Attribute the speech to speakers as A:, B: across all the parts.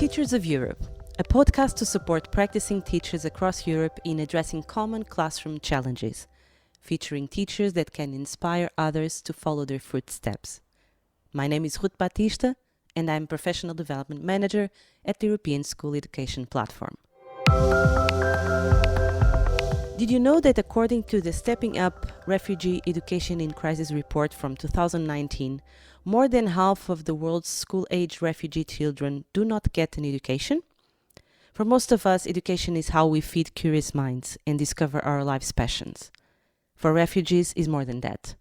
A: Teachers of Europe, a podcast to support practicing teachers across Europe in addressing common classroom challenges, featuring teachers that can inspire others to follow their footsteps. My name is Rute Baptista, and I'm Professional Development Manager at the European School Education Platform. Did you know that according to the Stepping Up Refugee Education in Crisis report from 2019, more than half of the world's school-age refugee children do not get an education? For most of us, education is how we feed curious minds and discover our life's passions. For refugees, it's more than that.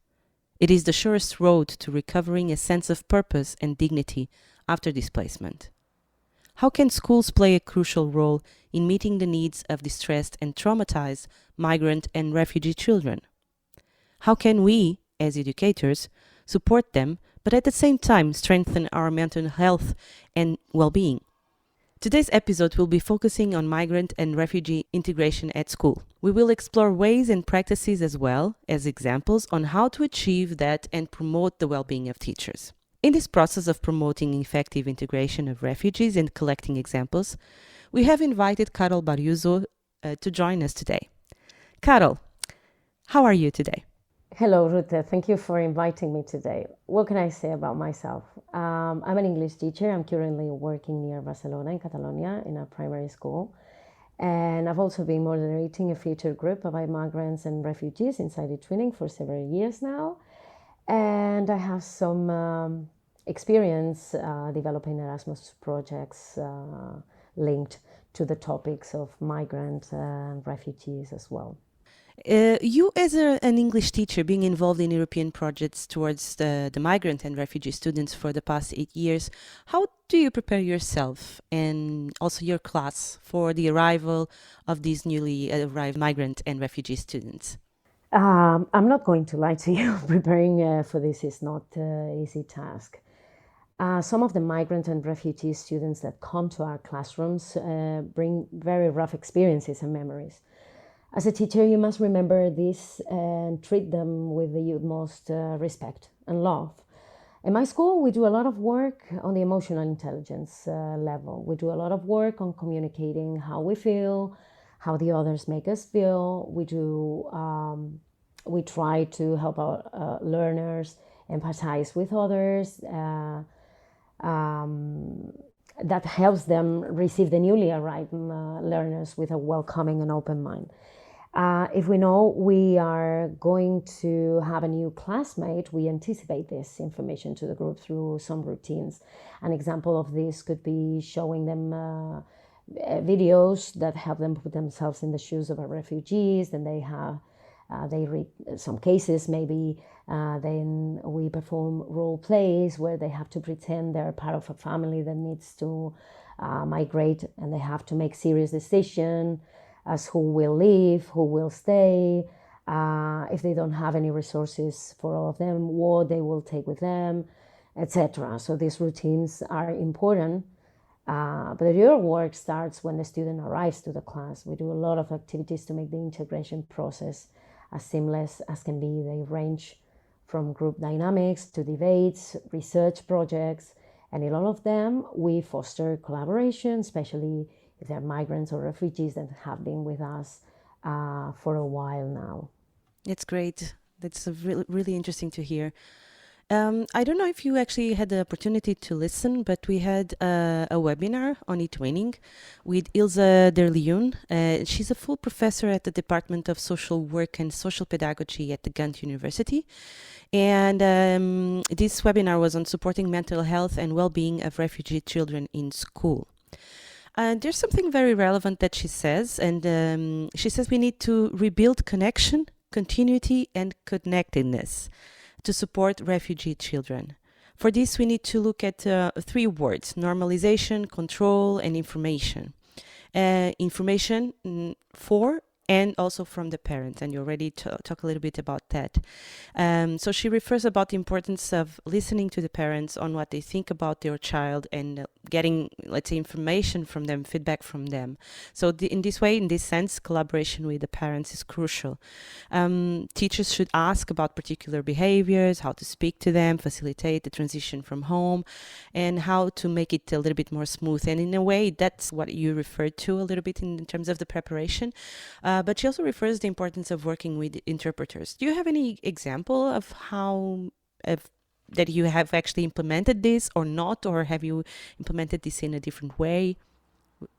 A: It is the surest road to recovering a sense of purpose and dignity after displacement. How can schools play a crucial role in meeting the needs of distressed and traumatized migrant and refugee children? How can we, as educators, support them, but at the same time strengthen our mental health and well-being? Today's episode will be focusing on migrant and refugee integration at school. We will explore ways and practices as well as examples on how to achieve that and promote the well-being of teachers. In this process of promoting effective integration of refugees and collecting examples, we have invited Carol Barriuso to join us today. Carol, how are you today?
B: Hello, Rute. Thank you for inviting me today. What can I say about myself? I'm an English teacher. I'm currently working near Barcelona in Catalonia in a primary school. And I've also been moderating a future group about migrants and refugees inside eTwinning for several years now. And I have some experience developing Erasmus projects linked to the topics of migrants and refugees as well.
A: You as an English teacher being involved in European projects towards the migrant and refugee students for the past 8 years, how do you prepare yourself and also your class for the arrival of these newly arrived migrant and refugee students?
B: I'm not going to lie to you, preparing for this is not an easy task. Some of the migrant and refugee students that come to our classrooms bring very rough experiences and memories. As a teacher, you must remember this and treat them with the utmost respect and love. In my school, we do a lot of work on the emotional intelligence level. We do a lot of work on communicating how we feel, how the others make us feel. We try to help our learners empathize with others. That helps them receive the newly arrived learners with a welcoming and open mind. If we know we are going to have a new classmate, we anticipate this information to the group through some routines. An example of this could be showing them videos that help them put themselves in the shoes of our refugees. Then they read some cases, maybe then we perform role plays where they have to pretend they're part of a family that needs to migrate, and they have to make serious decisions as who will leave, who will stay, if they don't have any resources for all of them, what they will take with them, etc. So these routines are important, but the real work starts when the student arrives to the class. We do a lot of activities to make the integration process as seamless as can be. They range from group dynamics to debates, research projects, and in all of them, we foster collaboration, especially if they're migrants or refugees that have been with us for a while now.
A: It's great. That's really interesting to hear. I don't know if you actually had the opportunity to listen, but we had a webinar on eTwinning with Ilse Derlioen. She's a full professor at the Department of Social Work and Social Pedagogy at the Ghent University. And this webinar was on supporting mental health and well-being of refugee children in school. There's something very relevant that she says, and she says we need to rebuild connection, continuity, and connectedness to support refugee children. For this, we need to look at 3 words: normalization, control, and information. Information for and also from the parents, and you already talk a little bit about that. So she refers about the importance of listening to the parents on what they think about their child and getting, let's say, information from them, feedback from them. So in this way, in this sense, collaboration with the parents is crucial. Teachers should ask about particular behaviors, how to speak to them, facilitate the transition from home, and how to make it a little bit more smooth. And in a way, that's what you referred to a little bit in terms of the preparation. But she also refers the importance of working with interpreters. Do you have any example of how of that you have actually implemented this or not, or have you implemented this in a different way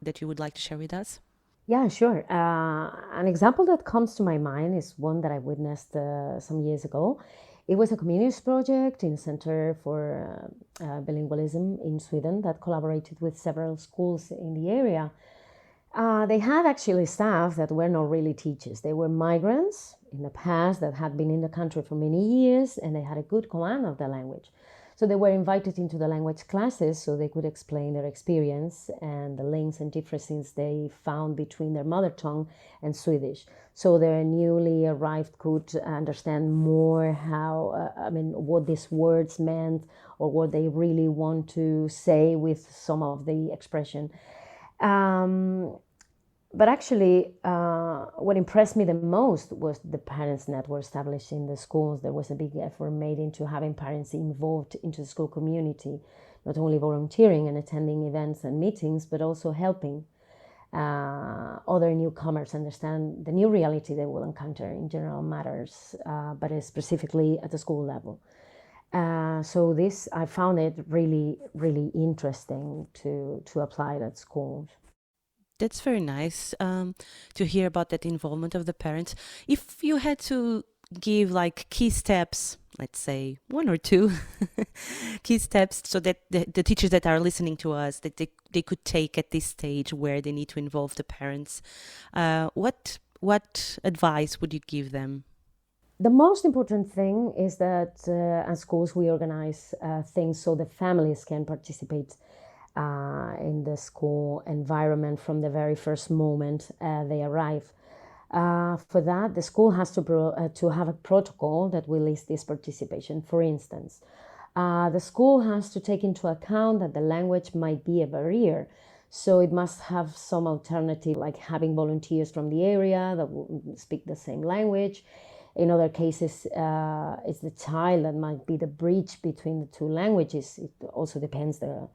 A: that you would like to share with us?
B: Yeah, sure. An example that comes to my mind is one that I witnessed some years ago. It was a community project in a center for bilingualism in Sweden that collaborated with several schools in the area. They had actually staff that were not really teachers. They were migrants in the past that had been in the country for many years, and they had a good command of the language. So they were invited into the language classes so they could explain their experience and the links and differences they found between their mother tongue and Swedish. So their newly arrived could understand more what these words meant or what they really want to say with some of the expression. Um, but actually, what impressed me the most was the parents' network established in the schools. There was a big effort made into having parents involved into the school community, not only volunteering and attending events and meetings, but also helping other newcomers understand the new reality they will encounter in general matters, but specifically at the school level. So this, I found it really, really interesting to apply it at schools.
A: That's very nice to hear about that involvement of the parents. If you had to give like key steps, let's say one or two key steps, so that the teachers that are listening to us, that they could take at this stage where they need to involve the parents, what advice would you give them?
B: The most important thing is that at schools we organize things so the families can participate in the school environment from the very first moment they arrive. For that, the school has to have a protocol that will list this participation. For instance, the school has to take into account that the language might be a barrier. So it must have some alternative, like having volunteers from the area that will speak the same language. In other cases, it's the child that might be the bridge between the two languages. It also depends the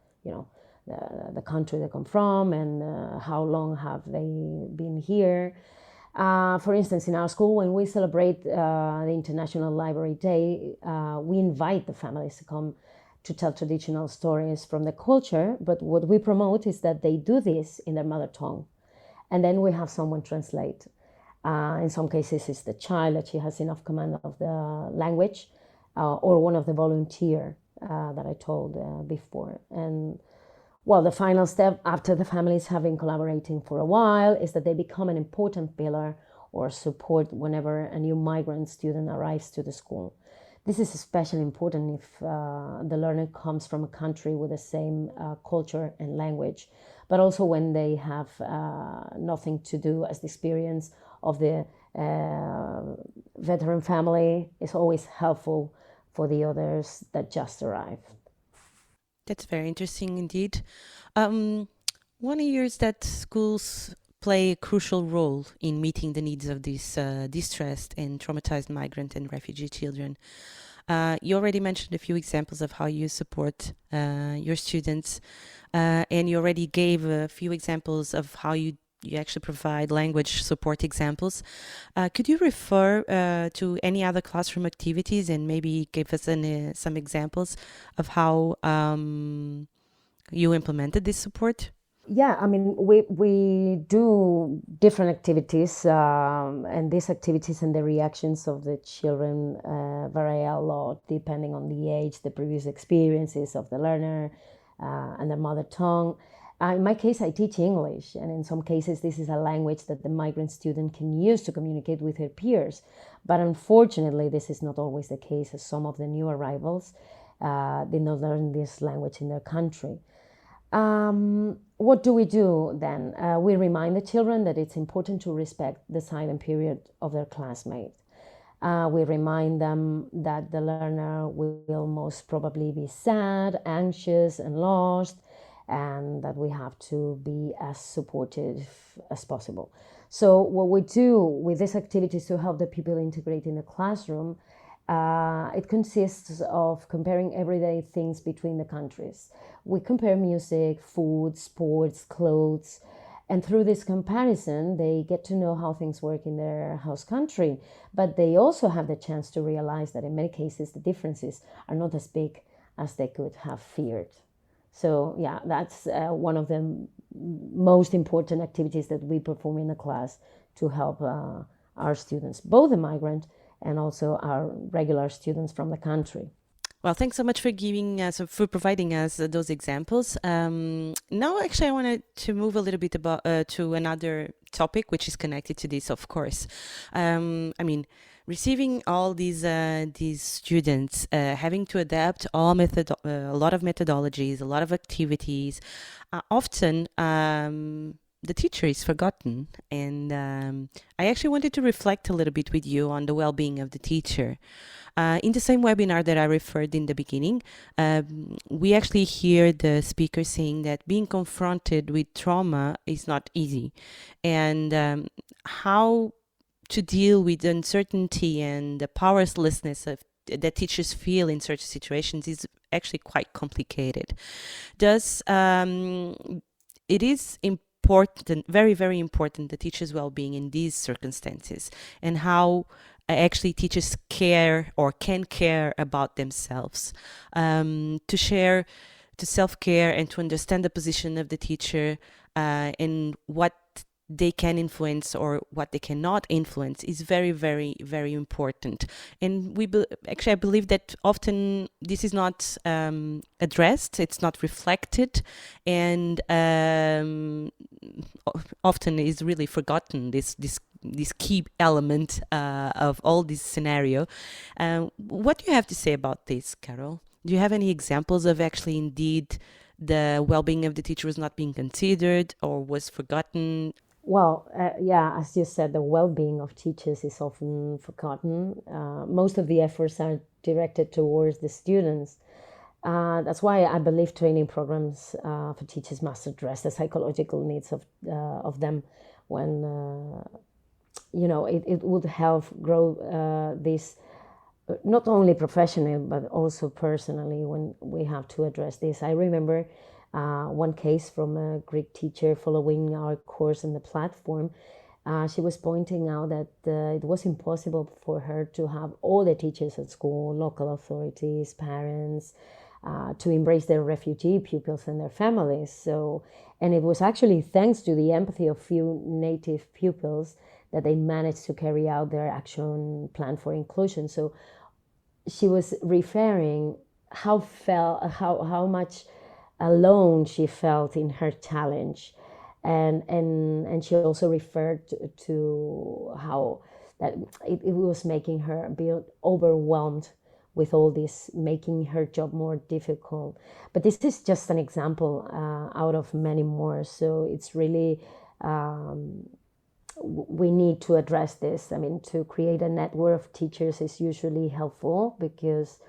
B: country they come from and how long have they been here. For instance, in our school, when we celebrate the International Library Day, we invite the families to come to tell traditional stories from the culture. But what we promote is that they do this in their mother tongue. And then we have someone translate. In some cases, it's the child that she has enough command of the language, or one of the volunteer that I told before. And well, the final step after the families have been collaborating for a while is that they become an important pillar or support whenever a new migrant student arrives to the school. This is especially important if the learner comes from a country with the same culture and language, but also when they have nothing to do as the experience of the veteran family is always helpful for the others that just arrived.
A: That's very interesting indeed. Um, One hears that schools play a crucial role in meeting the needs of these distressed and traumatized migrant and refugee children. You already mentioned a few examples of how you support your students, and you already gave a few examples of how you actually provide language support examples. Could you refer to any other classroom activities and maybe give us some examples of how you implemented this support?
B: Yeah, I mean, we do different activities, and these activities and the reactions of the children vary a lot depending on the age, the previous experiences of the learner, and their mother tongue. In my case, I teach English, and in some cases, this is a language that the migrant student can use to communicate with her peers. But unfortunately, this is not always the case, as some of the new arrivals did not learn this language in their country. What do we do then? We remind the children that it's important to respect the silent period of their classmate. We remind them that the learner will most probably be sad, anxious, and lost, and that we have to be as supportive as possible. So what we do with these activities to help the people integrate in the classroom, it consists of comparing everyday things between the countries. We compare music, food, sports, clothes, and through this comparison, they get to know how things work in their host country. But they also have the chance to realize that in many cases, the differences are not as big as they could have feared. So, yeah, that's one of the most important activities that we perform in the class to help our students, both the migrant and also our regular students from the country.
A: Well, thanks so much for giving us, for providing us those examples. Now, actually, I wanted to move a little bit about to another topic, which is connected to this, of course. I mean, receiving all these students, having to adapt a lot of methodologies, a lot of activities. Often, the teacher is forgotten, and I actually wanted to reflect a little bit with you on the well-being of the teacher. In the same webinar that I referred in the beginning, we actually hear the speaker saying that being confronted with trauma is not easy, and how to deal with the uncertainty and the powerlessness that teachers feel in such situations is actually quite complicated. Thus, it is important, very, very important, the teacher's well-being in these circumstances, and how actually teachers care or can care about themselves, to share, to self-care, and to understand the position of the teacher, and what they can influence or what they cannot influence is very, very, very important. And actually, I believe that often this is not addressed, it's not reflected, and often is really forgotten, this key element of all this scenario. What do you have to say about this, Carol? Do you have any examples of actually indeed the well-being of the teacher was not being considered or was forgotten?
B: Well, yeah, as you said, the well-being of teachers is often forgotten. Most of the efforts are directed towards the students. That's why I believe training programs for teachers must address the psychological needs of them. When it would help grow this not only professionally but also personally when we have to address this. I remember one case from a Greek teacher following our course on the platform. She was pointing out that it was impossible for her to have all the teachers at school, local authorities, parents, to embrace their refugee pupils and their families. So, and it was actually thanks to the empathy of few native pupils that they managed to carry out their action plan for inclusion. So she was referring how much alone she felt in her challenge, and she also referred to how that it was making her be overwhelmed with all this, making her job more difficult. But this is just an example out of many more. So it's really we need to address this. I mean, to create a network of teachers is usually helpful because,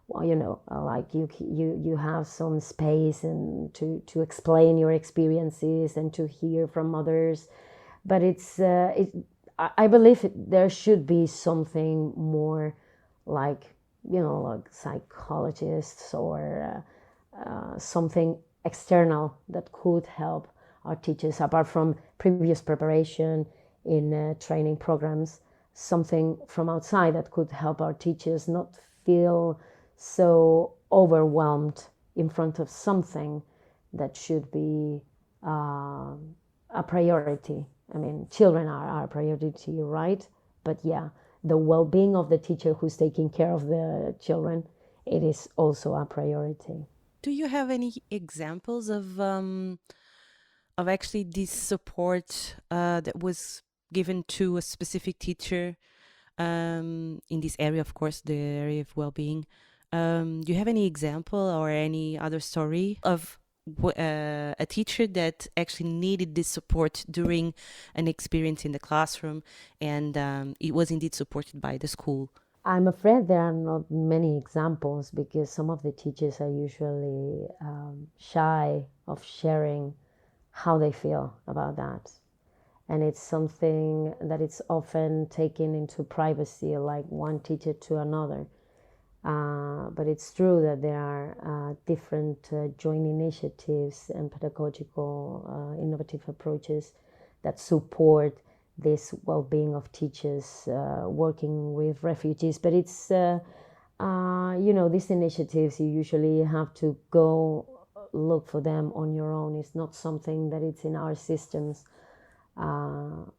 B: well, like you have some space and to explain your experiences and to hear from others. But I believe there should be something more like, like psychologists or something external that could help our teachers, apart from previous preparation in training programs, something from outside that could help our teachers not feel so overwhelmed in front of something that should be a priority. I mean, children are our priority, right? But yeah, the well-being of the teacher who's taking care of the children, it is also a priority.
A: Do you have any examples of actually this support that was given to a specific teacher in this area, of course, the area of well-being? Do you have any example or any other story of a teacher that actually needed this support during an experience in the classroom, and it was indeed supported by the school?
B: I'm afraid there are not many examples because some of the teachers are usually shy of sharing how they feel about that. And it's something that it's often taken into privacy, like one teacher to another. But it's true that there are different joint initiatives and pedagogical innovative approaches that support this well-being of teachers working with refugees. But it's, these initiatives, you usually have to go look for them on your own. It's not something that it's in our systems. We are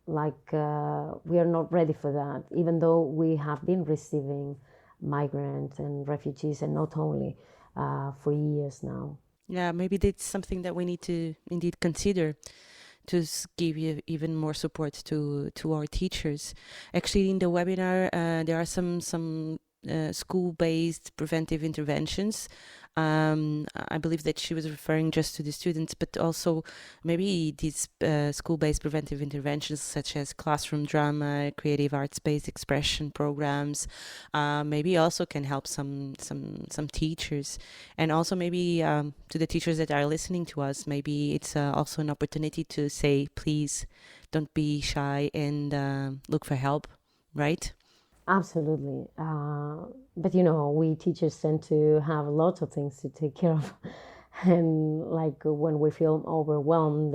B: not ready for that, even though we have been receiving migrants and refugees, and not only for years now.
A: Yeah, maybe that's something that we need to indeed consider to give you even more support to our teachers. Actually, in the webinar, there are some school-based preventive interventions. I believe that she was referring just to the students, but also maybe these school-based preventive interventions such as classroom drama, creative arts-based expression programs, maybe also can help some teachers, and also maybe to the teachers that are listening to us, maybe it's also an opportunity to say, please don't be shy and look for help, right?
B: Absolutely. But we teachers tend to have lots of things to take care of. And like when we feel overwhelmed,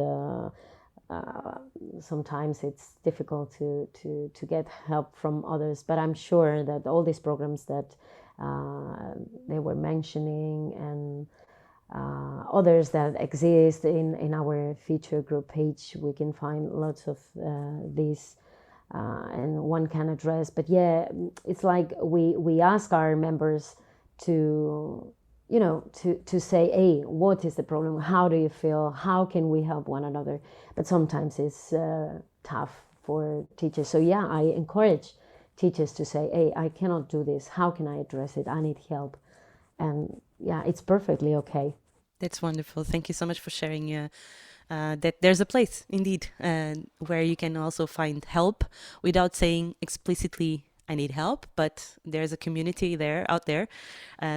B: sometimes it's difficult to get help from others. But I'm sure that all these programs that they were mentioning, and others that exist in our feature group page, we can find lots of these, and one can address. But yeah, it's like we ask our members to to say, hey, what is the problem, how do you feel, how can we help one another. But sometimes it's tough for teachers. So yeah, I encourage teachers to say, hey, I cannot do this, how can I address it, I need help. And yeah, it's perfectly okay.
A: That's wonderful. Thank you so much for sharing that there's a place indeed where you can also find help without saying explicitly I need help, but there's a community there out there.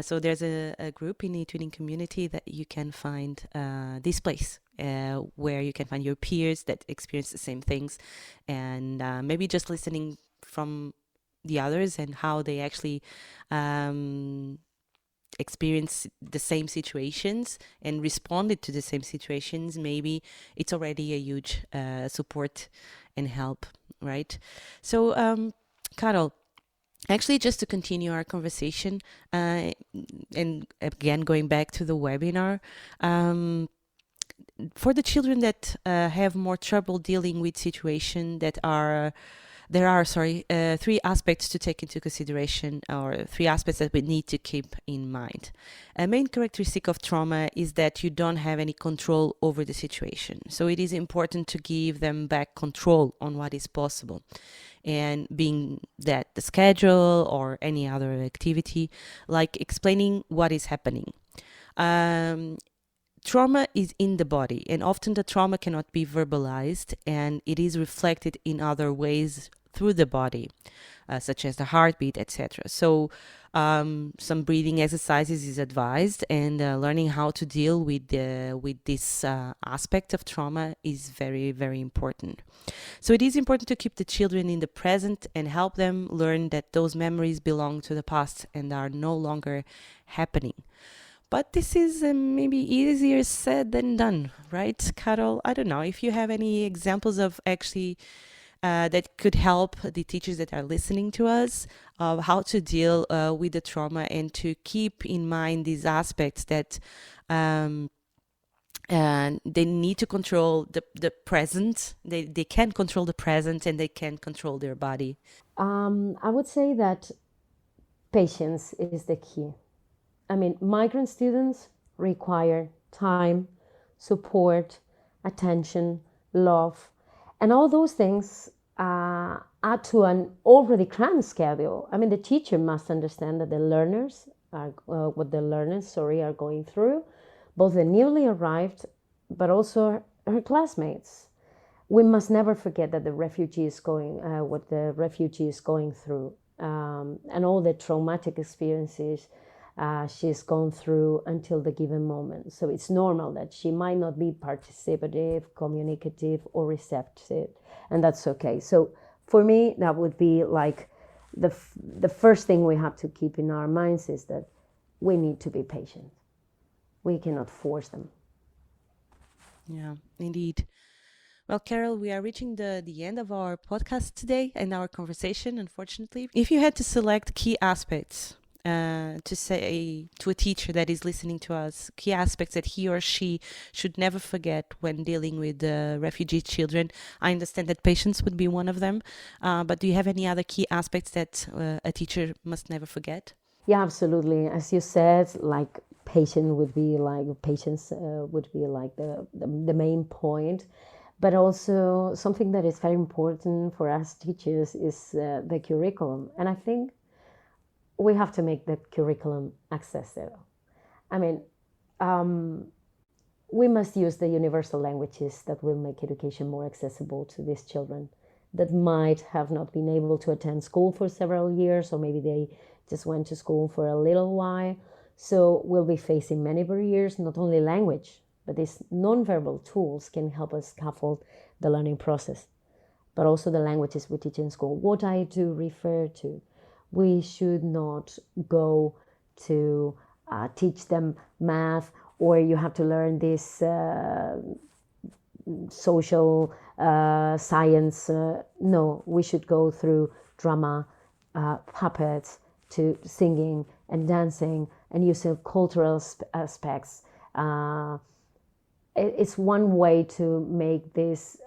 A: So there's a group in the Twinning community that you can find this place where you can find your peers that experience the same things, and maybe just listening from the others and how they actually experience the same situations and responded to the same situations, maybe it's already a huge support and help, right? So, Carol, actually, just to continue our conversation, and again, going back to the webinar, for the children that have more trouble dealing with situations that are there are, three aspects to take into consideration, or three aspects that we need to keep in mind. A main characteristic of trauma is that you don't have any control over the situation. So it is important to give them back control on what is possible. And being that the schedule or any other activity, like explaining what is happening. Trauma is in the body, and often the trauma cannot be verbalized, and it is reflected in other ways through the body, such as the heartbeat, etc. So, some breathing exercises is advised, and learning how to deal with this aspect of trauma is very, very important. So, it is important to keep the children in the present and help them learn that those memories belong to the past and are no longer happening. But this is maybe easier said than done, right, Carol? I don't know if you have any examples of actually that could help the teachers that are listening to us of how to deal with the trauma and to keep in mind these aspects that and they need to control the present. They can control the present and they can control their body.
B: I would say that patience is the key. I mean, migrant students require time, support, attention, love, and all those things add to an already crammed schedule. I mean, the teacher must understand that the learners are what the learners, are going through, both the newly arrived, but also her classmates. We must never forget that the refugee is going what the refugee is going through. and all the traumatic experiences she's gone through until the given moment. So it's normal that she might not be participative, communicative, or receptive, and that's okay. So for me, that would be like the first thing we have to keep in our minds is that we need to be patient. We cannot force them.
A: Yeah, indeed. Well, Carol, we are reaching the end of our podcast today and our conversation, unfortunately. If you had to select key aspects to say to a teacher that is listening to us, key aspects that he or she should never forget when dealing with refugee children, I understand that patience would be one of them. But do you have any other key aspects that a teacher must never forget?
B: Yeah, absolutely. As you said, like patience would be like the main point. But also something that is very important for us teachers is the curriculum. And I think we have to make the curriculum accessible. I mean, we must use the universal languages that will make education more accessible to these children that might have not been able to attend school for several years, or maybe they just went to school for a little while. So we'll be facing many barriers, not only language, but these nonverbal tools can help us scaffold the learning process, but also the languages we teach in school. What I do refer to, we should not go to teach them math, or you have to learn this social science. No, we should go through drama, puppets, to singing and dancing and using cultural aspects. It's one way to make this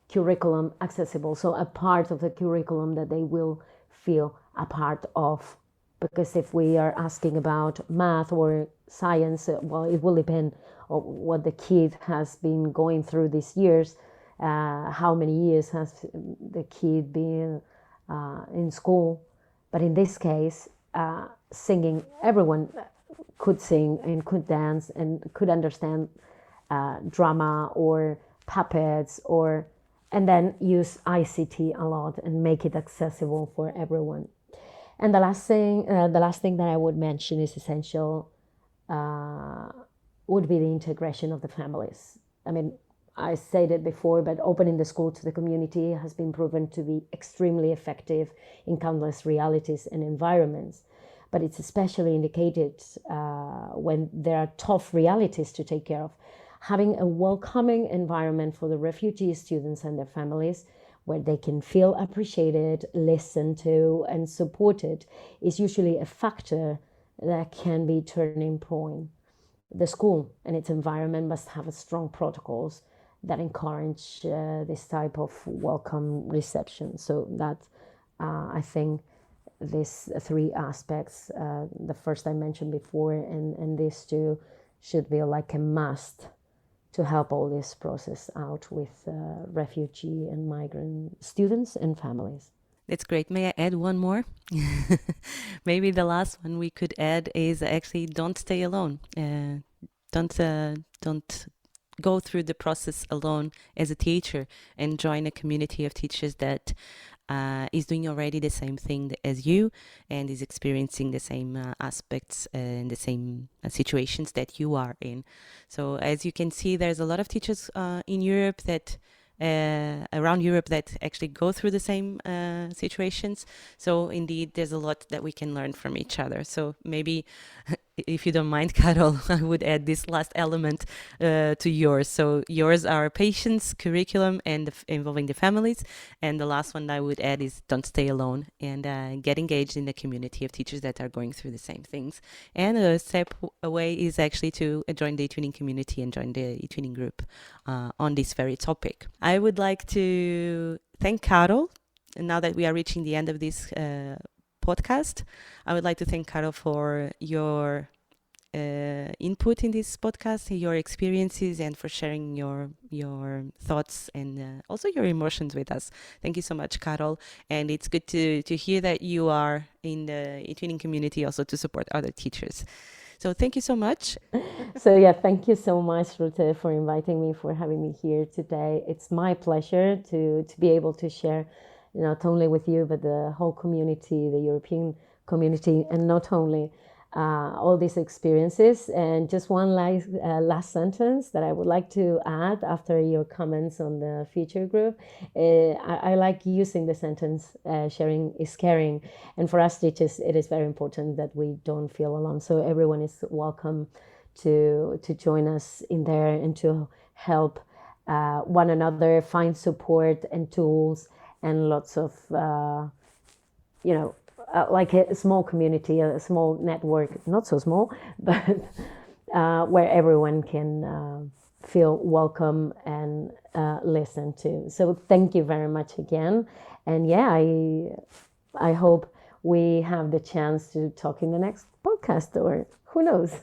B: curriculum accessible. So a part of the curriculum that they will feel a part of. Because if we are asking about math or science, well, it will depend on what the kid has been going through these years. How many years has the kid been in school? But in this case, singing, everyone could sing and could dance and could understand drama or puppets, and then use ICT a lot and make it accessible for everyone. And the last thing that I would mention is essential would be the integration of the families. I mean, I said it before, but opening the school to the community has been proven to be extremely effective in countless realities and environments. But it's especially indicated when there are tough realities to take care of. Having a welcoming environment for the refugee students and their families, where they can feel appreciated, listened to, and supported, is usually a factor that can be a turning point. The school and its environment must have strong protocols that encourage this type of welcome reception. So that I think these three aspects, the first I mentioned before, and these two should be like a must to help all this process out with refugee and migrant students and families.
A: That's great. May I add one more? Maybe the last one we could add is actually don't stay alone. Don't go through the process alone as a teacher, and join a community of teachers that is doing already the same thing as you and is experiencing the same aspects and the same situations that you are in. So as you can see, there's a lot of teachers in Europe that around Europe that actually go through the same situations. So indeed, there's a lot that we can learn from each other. So maybe, if you don't mind, Carol, I would add this last element to yours. So yours are patience, curriculum, and involving the families. And the last one I would add is don't stay alone, and get engaged in the community of teachers that are going through the same things. And a step away is actually to join the e-twinning community and join the e-twinning group on this very topic. I would like to thank Carol. And now that we are reaching the end of this podcast, I would like to thank Carol for your input in this podcast, your experiences, and for sharing your thoughts and also your emotions with us. Thank you so much, Carol. And it's good to hear that you are in the e-twinning community also to support other teachers. So thank you so much.
B: So yeah, thank you so much, Rute, for inviting me, for having me here today. It's my pleasure to be able to share not only with you, but the whole community, the European community, and not only all these experiences. And just one last sentence that I would like to add after your comments on the future group. I like using the sentence, sharing is caring. And for us teachers, it is very important that we don't feel alone. So everyone is welcome to join us in there and to help one another find support and tools and lots of, like a small community, a small network, not so small, but where everyone can feel welcome and listen to. So thank you very much again. And yeah, I hope we have the chance to talk in the next podcast, or who knows.